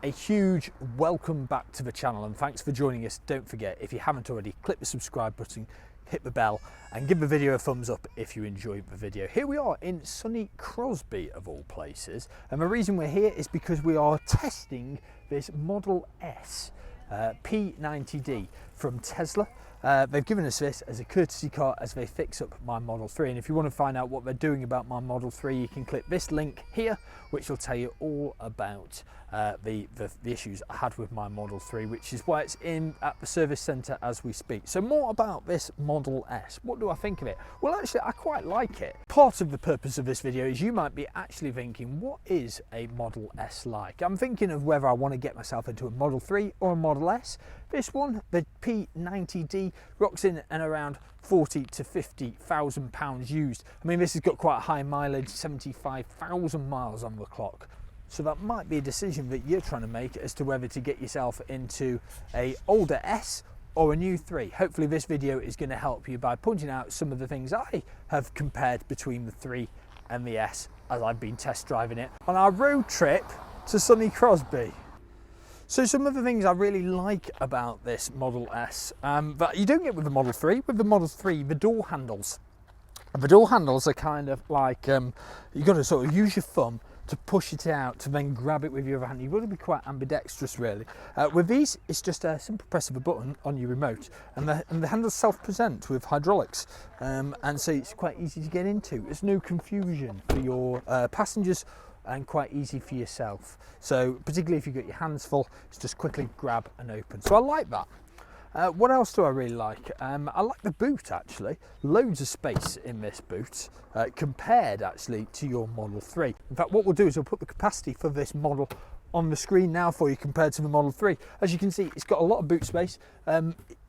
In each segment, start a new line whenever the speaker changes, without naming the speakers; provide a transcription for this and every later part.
a huge welcome back to the channel and thanks for joining us. Don't forget, if you haven't already, click the subscribe button, hit the bell and give the video a thumbs up if you enjoyed the video. Here we are in sunny Crosby of all places, and the reason we're here is because we are testing this Model S P90D from Tesla. They've given us this as a courtesy car as they fix up my Model 3, and if you want to find out what they're doing about my Model 3, you can click this link here, which will tell you all about the issues I had with my Model 3, which is why it's in at the service centre as we speak. So more about this Model S. What do I think of it? Well, actually, I quite like it. Part of the purpose of this video is you might be actually thinking, what is a Model S like? I'm thinking of whether I want to get myself into a Model 3 or a Model S. This one, the P90D, rocks in and around 40 to 50,000 pounds used. I mean, this has got quite a high mileage, 75,000 miles on the clock. So that might be a decision that you're trying to make as to whether to get yourself into a older S or a new 3. Hopefully this video is going to help you by pointing out some of the things I have compared between the 3 and the S as I've been test driving it on our road trip to sunny Crosby. So some of the things I really like about this Model S that you don't get with the Model 3. With the Model 3, the door handles. The door handles are kind of like, you've got to sort of use your thumb to push it out to then grab it with your other hand. You've got to be quite ambidextrous really. With these, it's just a simple press of a button on your remote, and the handles self-present with hydraulics, and so it's quite easy to get into. There's no confusion for your passengers and quite easy for yourself. So particularly if you've got your hands full, it's just quickly grab and open. So I like that. What else do I really like? I like the boot actually. Loads of space in this boot compared actually to your Model 3. In fact, what we'll do is we'll put the capacity for this model on the screen now for you compared to the Model 3. As you can see, it's got a lot of boot space.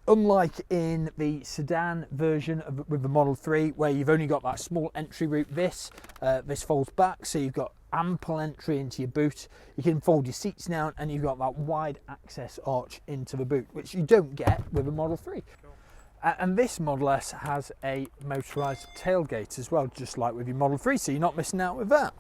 Unlike in the sedan version with the Model 3, where you've only got that small entry route, this folds back, so you've got ample entry into your boot. You can fold your seats down and you've got that wide access arch into the boot, which you don't get with a Model 3. And this Model S has a motorised tailgate as well, just like with your Model 3, so you're not missing out with that.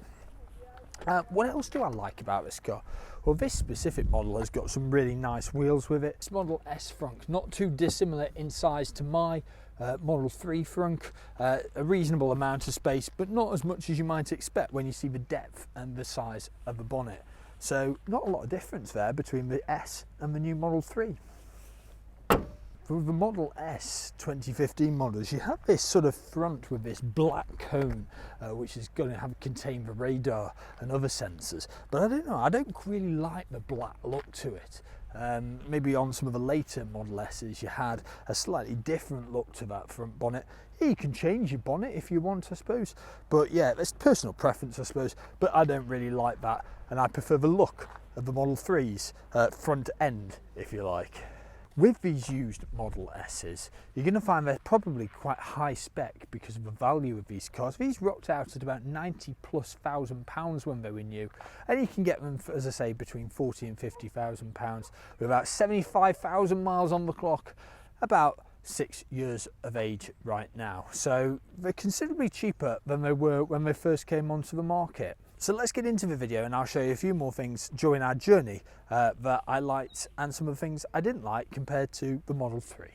What else do I like about this car? Well, this specific model has got some really nice wheels with it. This Model S frunk, not too dissimilar in size to my Model 3 frunk, a reasonable amount of space, but not as much as you might expect when you see the depth and the size of the bonnet. So not a lot of difference there between the S and the new Model 3. For the Model S 2015 models, you have this sort of front with this black cone, which is going to contain the radar and other sensors. But I don't know, I don't really like the black look to it. Maybe on some of the later Model S's you had a slightly different look to that front bonnet. Yeah, you can change your bonnet if you want, I suppose. But yeah, it's personal preference, I suppose. But I don't really like that, and I prefer the look of the Model 3's front end, if you like. With these used Model S's, you're going to find they're probably quite high spec because of the value of these cars. These rocked out at about 90+ thousand pounds when they were new, and you can get them for, as I say, between 40 and 50,000 pounds with about 75,000 miles on the clock, about 6 years of age right now. So they're considerably cheaper than they were when they first came onto the market. So let's get into the video and I'll show you a few more things during our journey that I liked and some of the things I didn't like compared to the Model 3.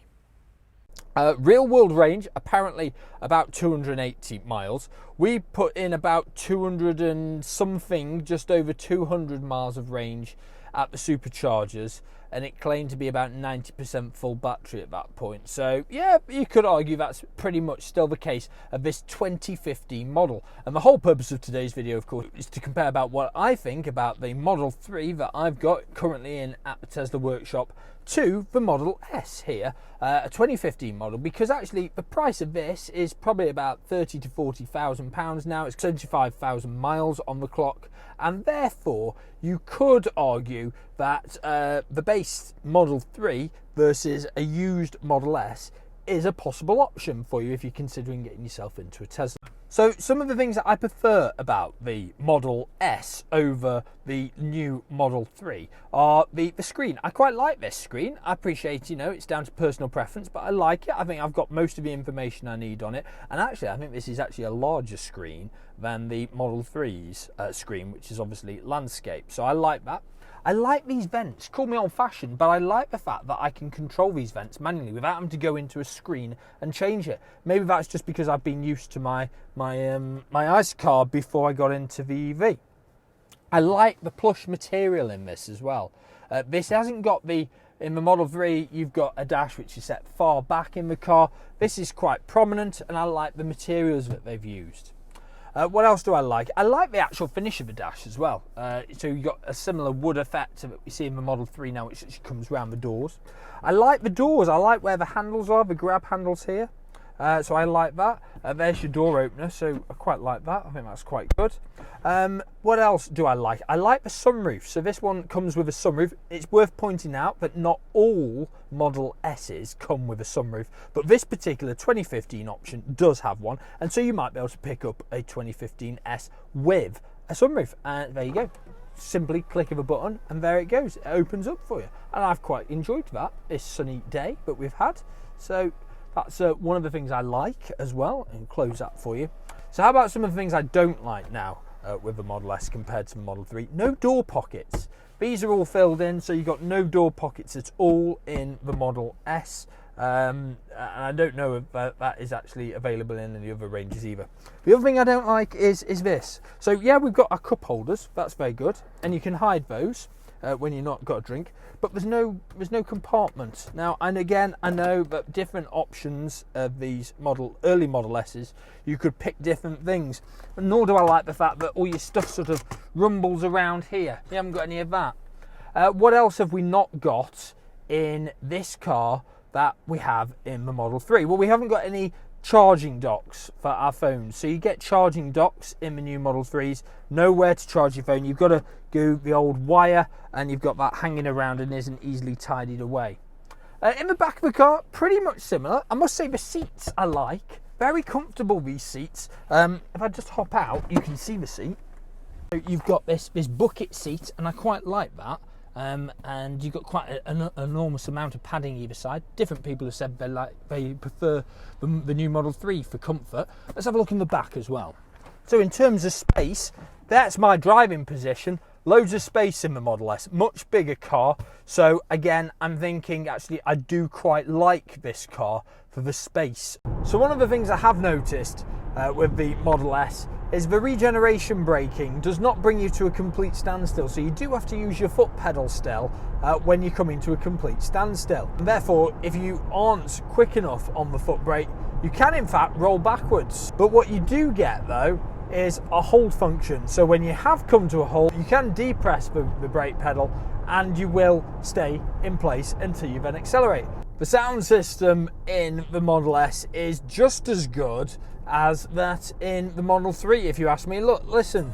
Real world range, apparently about 280 miles. We put in about 200 and something, just over 200 miles of range at the superchargers, and it claimed to be about 90% full battery at that point. So yeah, you could argue that's pretty much still the case of this 2015 model. And the whole purpose of today's video, of course, is to compare about what I think about the Model 3 that I've got currently in at the Tesla workshop to the Model S here, a 2015 model, because actually the price of this is probably about 30 to 40,000 pounds now. It's 75,000 miles on the clock, and therefore you could argue that the base Model 3 versus a used Model S is a possible option for you if you're considering getting yourself into a Tesla. So some of the things that I prefer about the Model S over the new Model 3 are the screen. I quite like this screen. I appreciate, you know, it's down to personal preference, but I like it. I think I've got most of the information I need on it. And actually, I think this is actually a larger screen than the Model 3's screen, which is obviously landscape. So I like that. I like these vents. Call me old-fashioned, but I like the fact that I can control these vents manually without having to go into a screen and change it. Maybe that's just because I've been used to my ICE car before I got into the EV. I like the plush material in this as well. This hasn't got in the Model 3, you've got a dash which is set far back in the car. This is quite prominent, and I like the materials that they've used. What else do I like? I like the actual finish of the dash as well. So you've got a similar wood effect that we see in the Model 3 now, which actually comes around the doors. I like the doors. I like where the handles are, the grab handles here. So I like that. There's your door opener, so I quite like that. I think that's quite good. What else do I like? I like the sunroof. So this one comes with a sunroof. It's worth pointing out that not all Model S's come with a sunroof, but this particular 2015 option does have one, and so you might be able to pick up a 2015 S with a sunroof. And there you go. Simply click of a button, and there it goes. It opens up for you, and I've quite enjoyed that this sunny day that we've had. So that's one of the things I like as well, and close that for you. So how about some of the things I don't like now with the Model S compared to the Model 3? No door pockets. These are all filled in, so you've got no door pockets at all in the Model S. And I don't know if that is actually available in any other ranges either. The other thing I don't like is this. So yeah, we've got our cup holders. That's very good, and you can hide those when you're not got a drink, but there's no compartment. Now, and again, I know that different options of these early Model S's, you could pick different things, nor do I like the fact that all your stuff sort of rumbles around here. You haven't got any of that. What else have we not got in this car that we have in the Model 3? Well, we haven't got any charging docks for our phones. So you get charging docks in the new Model 3s, nowhere to charge your phone. You've got to go the old wire, and you've got that hanging around and isn't easily tidied away. In the back of the car, pretty much similar. I must say the seats I like. Very comfortable, these seats. If I just hop out, you can see the seat. So you've got this bucket seat, and I quite like that. And you've got quite an enormous amount of padding either side. Different people have said they prefer the new Model 3 for comfort. Let's have a look in the back as well. So in terms of space, that's my driving position. Loads of space in the Model S, much bigger car. So again, I'm thinking actually I do quite like this car for the space. So one of the things I have noticed with the Model S is the regeneration braking does not bring you to a complete standstill. So you do have to use your foot pedal still when you're coming to a complete standstill. And therefore, if you aren't quick enough on the foot brake, you can in fact roll backwards. But what you do get though is a hold function. So when you have come to a halt, you can depress the brake pedal and you will stay in place until you then accelerate. The sound system in the Model S is just as good as that in the Model 3, if you ask me. Look, listen.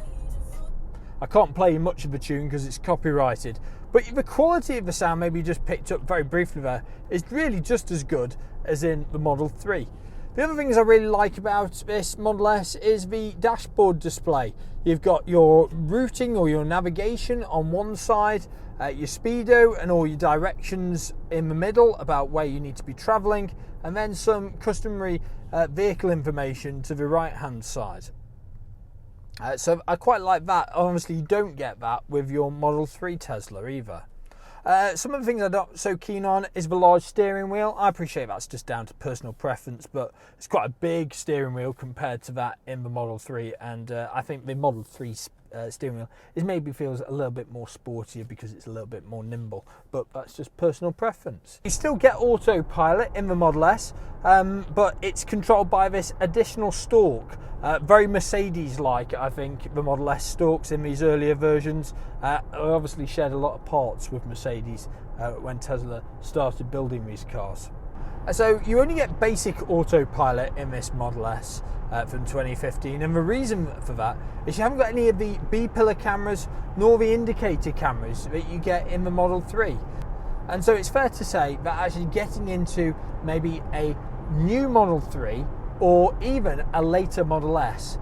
I can't play much of the tune because it's copyrighted, but the quality of the sound, maybe you just picked up very briefly there, is really just as good as in the Model 3. The other things I really like about this Model S is the dashboard display. You've got your routing or your navigation on one side, your speedo and all your directions in the middle about where you need to be travelling, and then some customary vehicle information to the right hand side. So I quite like that. Obviously you don't get that with your Model 3 Tesla either. Some of the things I'm not so keen on is the large steering wheel. I appreciate that's just down to personal preference, but it's quite a big steering wheel compared to that in the Model 3, and I think the Model 3 steering wheel maybe feels a little bit more sportier because it's a little bit more nimble, but that's just personal preference. You still get autopilot in the Model S, but it's controlled by this additional stalk. Very Mercedes-like, I think, the Model S stalks in these earlier versions. Obviously shared a lot of parts with Mercedes when Tesla started building these cars. So you only get basic autopilot in this Model S from 2015, and the reason for that is you haven't got any of the B-pillar cameras nor the indicator cameras that you get in the Model 3. And so it's fair to say that actually getting into maybe a new Model 3 or even a later Model S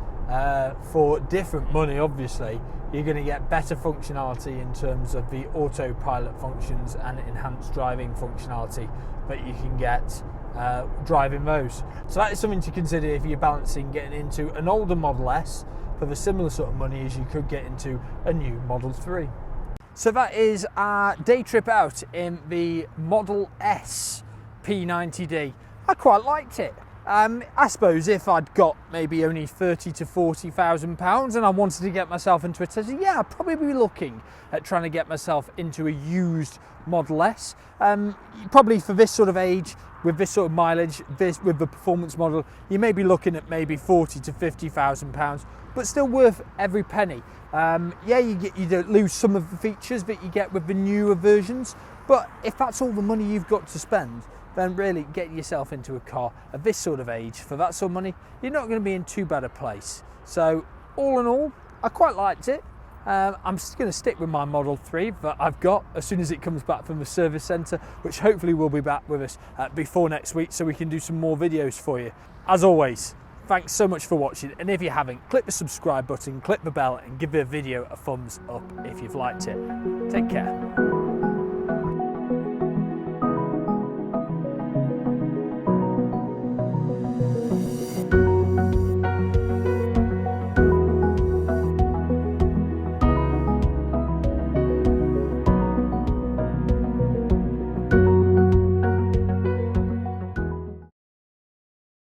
for different money, obviously, you're going to get better functionality in terms of the autopilot functions and enhanced driving functionality that you can get driving those. So that is something to consider if you're balancing getting into an older Model S for the similar sort of money as you could get into a new Model 3. So that is our day trip out in the Model S P90D. I quite liked it. I suppose if I'd got maybe only 30 to 40,000 pounds and I wanted to get myself into a Tesla, yeah, I'd probably be looking at trying to get myself into a used Model S. Probably for this sort of age, with this sort of mileage, with the performance model, you may be looking at maybe 40 to 50,000 pounds, but still worth every penny. Yeah, you don't lose some of the features that you get with the newer versions, but if that's all the money you've got to spend, then really getting yourself into a car at this sort of age for that sort of money, you're not going to be in too bad a place. So all in all, I quite liked it. I'm going to stick with my Model 3 that I've got as soon as it comes back from the service centre, which hopefully will be back with us before next week, so we can do some more videos for you. As always, thanks so much for watching, and if you haven't, click the subscribe button, click the bell, and give the video a thumbs up if you've liked it. Take care.